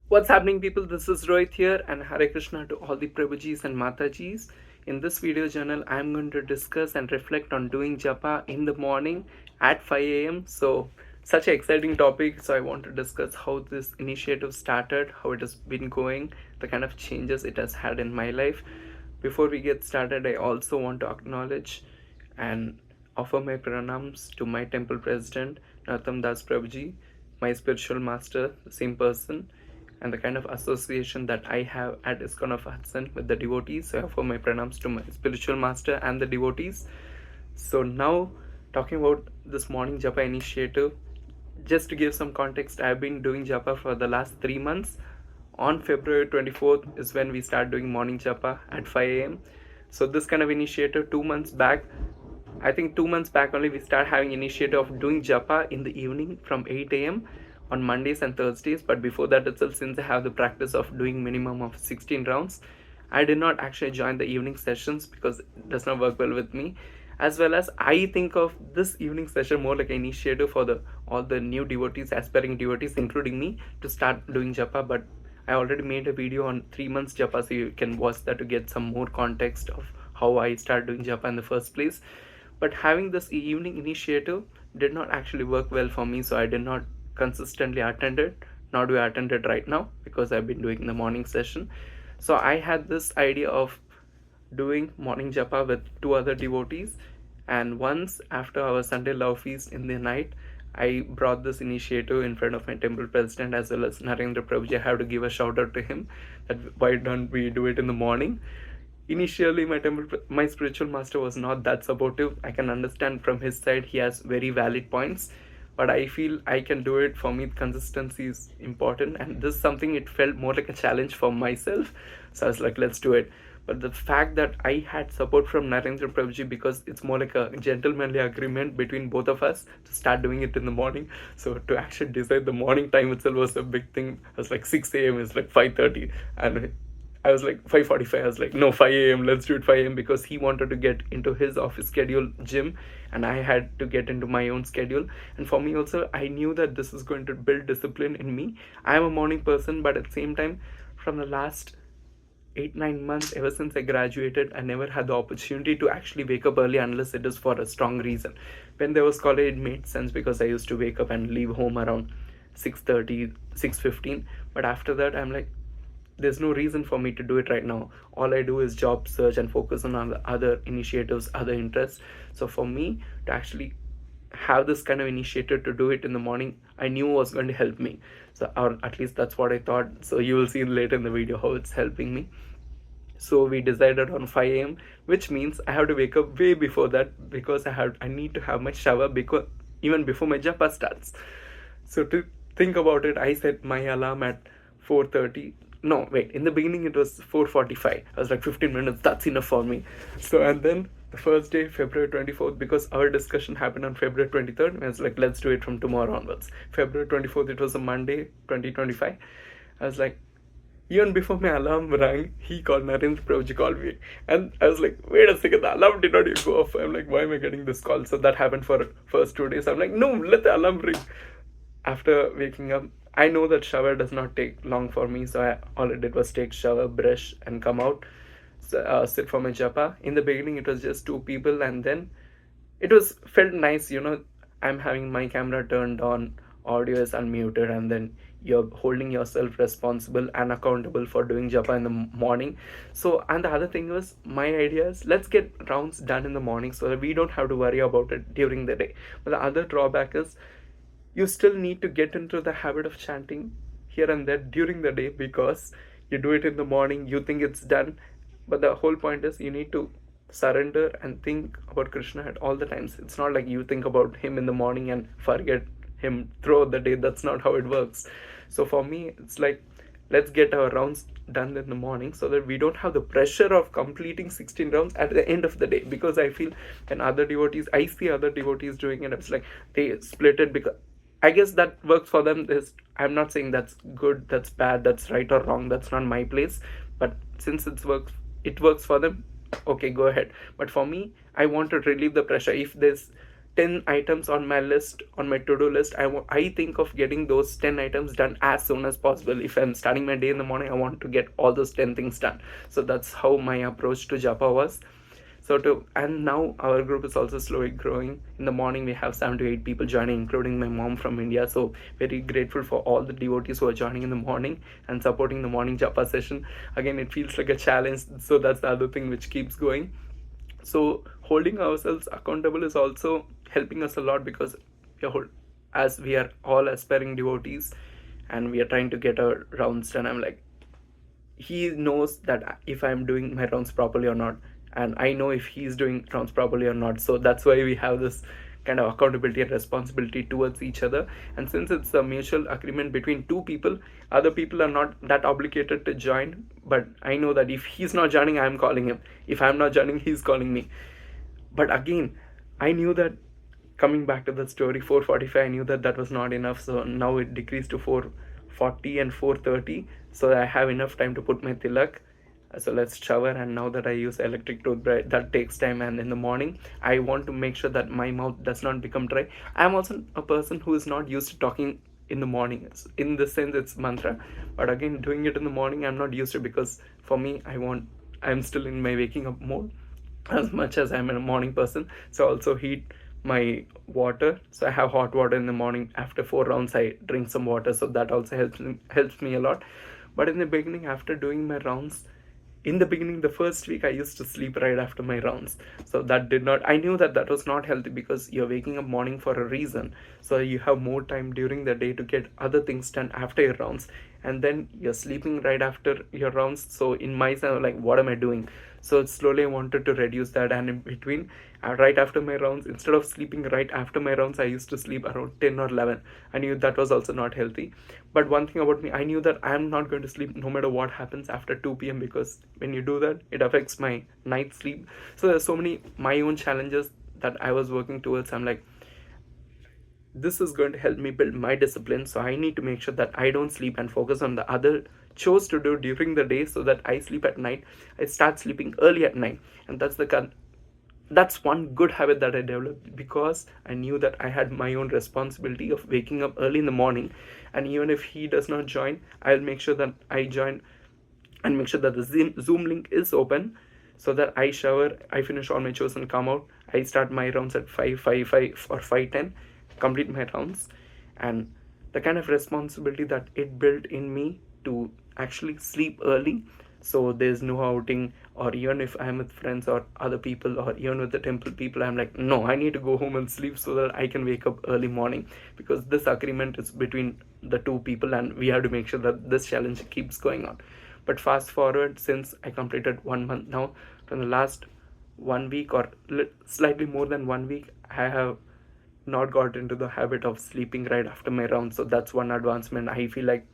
What's happening, people? This is Rohit here, and Hare Krishna to all the Prabhujis and Mathajis. In this video journal, I'm going to discuss and reflect on doing Japa in the morning at 5 a.m. So, such an exciting topic. So, I want to discuss how this initiative started, how it has been going, the kind of changes it has had in my life. Before we get started, I also want to acknowledge and offer my pranams to my temple president, Nartam Das Prabhuji, my spiritual master, the same person, and the kind of association that I have at iskcon of Hudson with the devotees. So I offer my pranams to my spiritual master and the devotees. So now, talking about this morning japa initiative, just to give some context, I've been doing japa for the last 3 months. On February 24th is when we start doing morning japa at 5 a.m. So this kind of initiative, 2 months back, I think 2 months back only, we start having initiative of doing japa in the evening from 8 a.m. on Mondays and Thursdays. But before that itself, since I have the practice of doing minimum of 16 rounds, I did not actually join the evening sessions because it does not work well with me. As well as I think of this evening session more like an initiative for the all the new devotees, aspiring devotees, including me, to start doing japa. But I already made a video on 3 months japa, so you can watch that to get some more context of how I started doing japa in the first place. But having this evening initiative did not actually work well for me, so I did not consistently attend it. Nor do I attend it right now because I've been doing the morning session. So I had this idea of doing morning japa with two other devotees, and once after our Sunday love feast in the night, I brought this initiative in front of my temple president as well as Narendra Prabhuji. I have to give a shout out to him that why don't we do it in the morning. Initially, my spiritual master was not that supportive. I can understand from his side, he has very valid points, but I feel I can do it. For me, consistency is important, and this is something, it felt more like a challenge for myself. So I was like, let's do it. But the fact that I had support from Narendra Prabhuji, because it's more like a gentlemanly agreement between both of us to start doing it in the morning. So to actually decide the morning time itself was a big thing. I was like 6 a.m. is like 5:30, and I was like 5:45. I was like, no, 5 a.m. Let's do it 5 a.m. because he wanted to get into his office schedule gym, and I had to get into my own schedule. And for me also, I knew that this is going to build discipline in me. I am a morning person, but at the same time, from the last 8-9 months, ever since I graduated, I never had the opportunity to actually wake up early unless it is for a strong reason. When there was college, it made sense because I used to wake up and leave home around 6:30, 6:15. But after that, I'm like, there's no reason for me to do it right now. All I do is job search and focus on other initiatives, other interests. So for me to actually have this kind of initiative to do it in the morning, I knew was going to help me. So, or at least that's what I thought. So you will see later in the video how it's helping me. So we decided on 5 a.m., which means I have to wake up way before that because I need to have my shower because even before my japa starts. So to think about it, I set my alarm at 4:30. No, wait. In the beginning, it was 4:45. I was like 15 minutes. That's enough for me. So and then the first day, February 24th, because our discussion happened on February 23rd. I was like, let's do it from tomorrow onwards. February 24th, it was a Monday, 2025. I was like, even before my alarm rang, he called, Narendra Prabhuji called me. And I was like, wait a second, the alarm did not even go off. I'm like, why am I getting this call? So that happened for first 2 days. I'm like, no, let the alarm ring. After waking up, I know that shower does not take long for me. So all I did was take shower, brush, and come out, sit for my japa. In the beginning, it was just two people. And then it was felt nice, I'm having my camera turned on, audio is unmuted, and then you're holding yourself responsible and accountable for doing japa in the morning. So, and the other thing was, my idea is, let's get rounds done in the morning so that we don't have to worry about it during the day. But the other drawback is, you still need to get into the habit of chanting here and there during the day, because you do it in the morning, you think it's done, but the whole point is you need to surrender and think about Krishna at all the times. It's not like you think about him in the morning and forget him throughout the day. That's not how it works. So for me, it's like, let's get our rounds done in the morning so that we don't have the pressure of completing 16 rounds at the end of the day. Because I feel when I see other devotees doing it, it's like they split it because I guess that works for them. I'm not saying that's good, that's bad, that's right or wrong. That's not my place. But since it works for them, okay, go ahead. But for me, I want to relieve the pressure. If there's 10 items on my list, on my to-do list. I think of getting those 10 items done as soon as possible. If I'm starting my day in the morning, I want to get all those 10 things done. So that's how my approach to Japa was. And now our group is also slowly growing. In the morning we have 7 to 8 people joining, including my mom from India. So very grateful for all the devotees who are joining in the morning and supporting the morning Japa session. Again, it feels like a challenge, so that's the other thing which keeps going. So holding ourselves accountable is also helping us a lot, because as we are all aspiring devotees and we are trying to get our rounds done, I'm like, he knows that if I'm doing my rounds properly or not, and I know if he's doing rounds properly or not. So that's why we have this kind of accountability and responsibility towards each other. And since it's a mutual agreement between two people, other people are not that obligated to join, but I know that if he's not joining, I'm calling him. If I'm not joining, he's calling me. But again, I knew that, coming back to the story, 4:45, I knew that that was not enough. So now it decreased to 4:40 and 4:30, so I have enough time to put my tilak. So let's shower. And now that I use electric toothbrush, that takes time. And in the morning, I want to make sure that my mouth does not become dry. I'm also a person who is not used to talking in the morning. In the sense, it's mantra, but again, doing it in the morning, I'm not used to, because for me, I'm still in my waking up mode as much as I'm a morning person. So I also heat my water. So I have hot water in the morning. After 4 rounds, I drink some water. So that also helps me a lot. But in the beginning, after doing my rounds, in the beginning, the first week, I used to sleep right after my rounds. So I knew that that was not healthy, because you're waking up morning for a reason. So you have more time during the day to get other things done after your rounds. And then you're sleeping right after your rounds. So in my sense, like, what am I doing? So slowly I wanted to reduce that. And in between, right after my rounds, instead of sleeping right after my rounds, I used to sleep around 10 or 11. I knew that was also not healthy. But one thing about me, I knew that I'm not going to sleep no matter what happens after 2 p.m., because when you do that, it affects my night sleep. So there's so many my own challenges that I was working towards. I'm like, this is going to help me build my discipline. So I need to make sure that I don't sleep and focus on the other chores to do during the day, so that I sleep at night. I start sleeping early at night. And that's one good habit that I developed, because I knew that I had my own responsibility of waking up early in the morning. And even if he does not join, I'll make sure that I join, and make sure that the Zoom link is open, so that I shower, I finish all my chores and come out. I start my rounds at 5:55 or 5:10, complete my rounds. And the kind of responsibility that it built in me to actually sleep early, so there's no outing, or even if I'm with friends or other people, or even with the temple people, I'm like, no, I need to go home and sleep so that I can wake up early morning, because this agreement is between the two people, and we have to make sure that this challenge keeps going on. But fast forward, since I completed 1 month now, from the last 1 week, or slightly more than 1 week, I have not got into the habit of sleeping right after my round. So that's one advancement. I feel like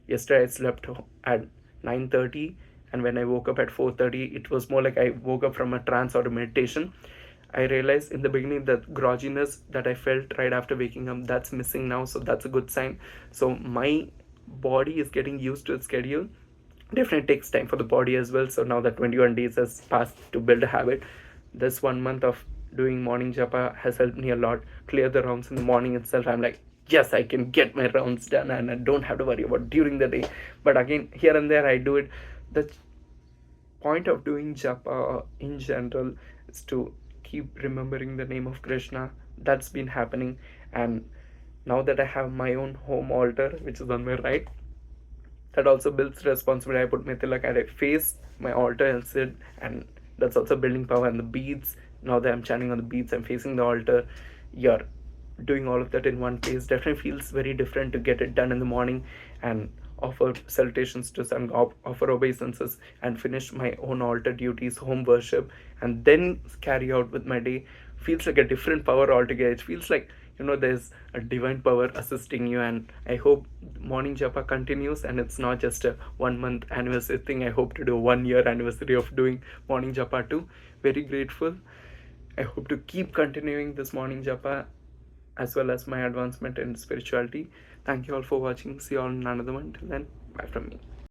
yesterday I slept at 9:30, and when I woke up at 4:30, it was more like I woke up from a trance or a meditation. I realized in the beginning that grogginess that I felt right after waking up, that's missing now. So that's a good sign. So my body is getting used to its schedule. Definitely takes time for the body as well. So now that 21 days has passed to build a habit, this 1 month of doing morning japa has helped me a lot. Clear the rounds in the morning itself, I'm like, yes, I can get my rounds done, and I don't have to worry about during the day. But again, here and there I do it. The point of doing japa in general is to keep remembering the name of Krishna. That's been happening. And now that I have my own home altar, which is on my right, that also builds responsibility. I put my tilak and I face my altar and sit, and that's also building power. And the beads, now that I'm chanting on the beads, I'm facing the altar. You're doing all of that in one place. Definitely feels very different to get it done in the morning and offer salutations to sun, offer obeisances, and finish my own altar duties, home worship, and then carry out with my day. Feels like a different power altogether. It feels like, there's a divine power assisting you. And I hope morning japa continues, and it's not just a 1 month anniversary thing. I hope to do 1 year anniversary of doing morning japa too. Very grateful. I hope to keep continuing this morning japa, as well as my advancement in spirituality. Thank you all for watching. See you all in another one. Till then, bye from me.